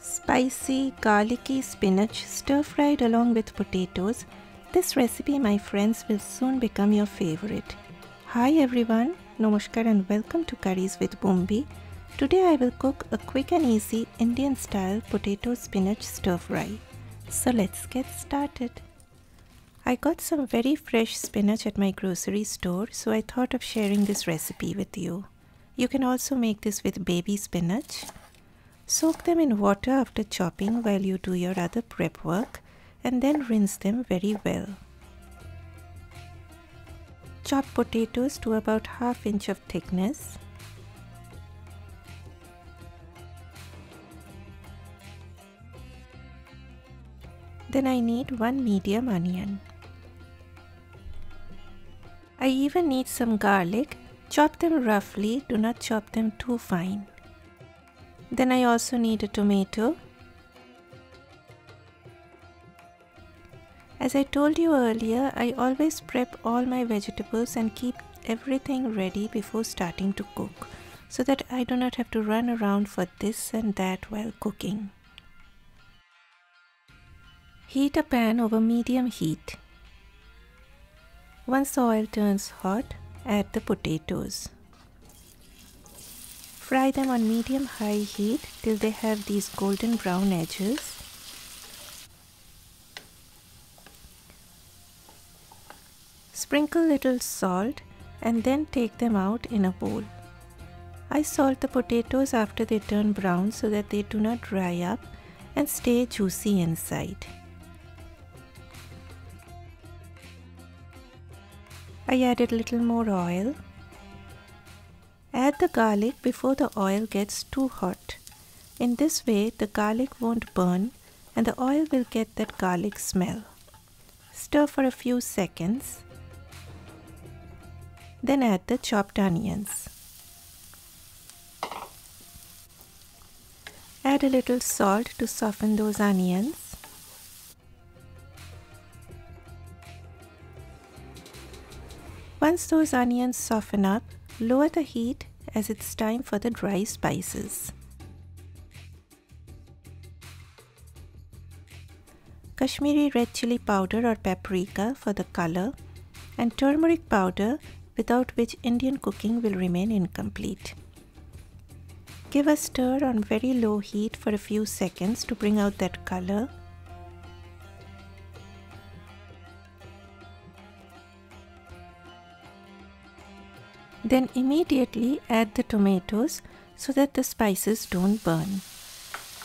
Spicy, garlicky spinach stir-fried along with potatoes. This recipe, my friends, will soon become your favorite. Hi everyone, Namaskar and welcome to Curries with Bombi. Today I will cook a quick and easy Indian style potato spinach stir-fry. So let's get started. I got some very fresh spinach at my grocery store, so I thought of sharing this recipe with you. You can also make this with baby spinach. Soak them in water after chopping while you do your other prep work and then rinse them very well. Chop potatoes to about 1/2 inch of thickness. Then I need 1 medium onion. I even need some garlic. Chop them roughly, do not chop them too fine. Then I also need a tomato. As I told you earlier, I always prep all my vegetables and keep everything ready before starting to cook, so that I do not have to run around for this and that while cooking. Heat a pan over medium heat. Once the oil turns hot, add the potatoes. Fry them on medium-high heat till they have these golden brown edges. Sprinkle little salt and then take them out in a bowl. I salt the potatoes after they turn brown so that they do not dry up and stay juicy inside. I added a little more oil. Add the garlic before the oil gets too hot. In this way, the garlic won't burn and the oil will get that garlic smell. Stir for a few seconds. Then add the chopped onions. Add a little salt to soften those onions. Once those onions soften up, lower the heat as it's time for the dry spices. Kashmiri red chili powder or paprika for the color, and turmeric powder, without which Indian cooking will remain incomplete. Give a stir on very low heat for a few seconds to bring out that color. Then immediately add the tomatoes so that the spices don't burn.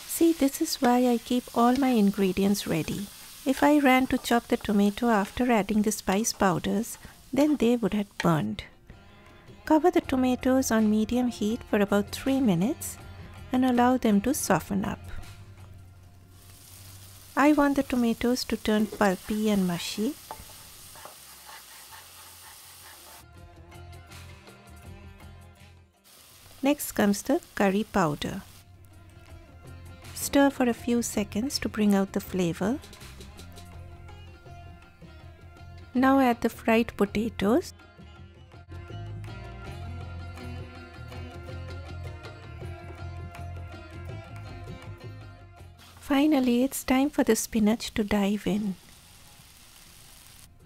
See, this is why I keep all my ingredients ready. If I ran to chop the tomato after adding the spice powders, then they would have burned. Cover the tomatoes on medium heat for about 3 minutes and allow them to soften up. I want the tomatoes to turn pulpy and mushy. Next comes the curry powder. Stir for a few seconds to bring out the flavor. Now add the fried potatoes. Finally, it's time for the spinach to dive in.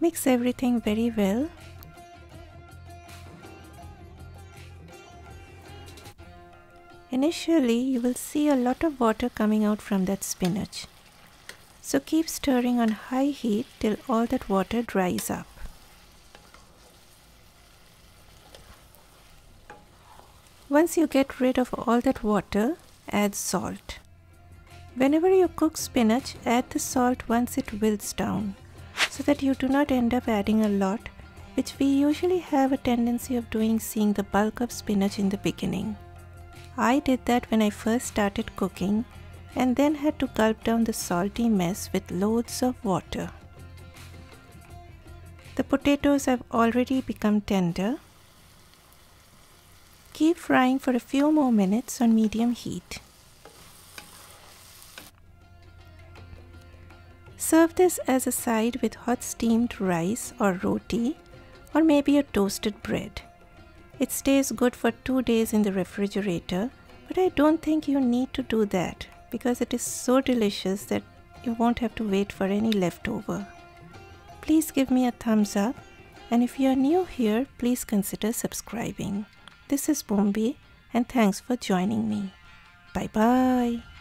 Mix everything very well. Initially, you will see a lot of water coming out from that spinach. So keep stirring on high heat till all that water dries up. Once you get rid of all that water, add salt. Whenever you cook spinach, add the salt once it wilts down, so that you do not end up adding a lot, which we usually have a tendency of doing, seeing the bulk of spinach in the beginning. I did that when I first started cooking and then had to gulp down the salty mess with loads of water. The potatoes have already become tender. Keep frying for a few more minutes on medium heat. Serve this as a side with hot steamed rice or roti, or maybe a toasted bread. It stays good for 2 days in the refrigerator, but I don't think you need to do that because it is so delicious that you won't have to wait for any leftover. Please give me a thumbs up, and if you are new here, please consider subscribing. This is Bombay, and thanks for joining me. Bye bye.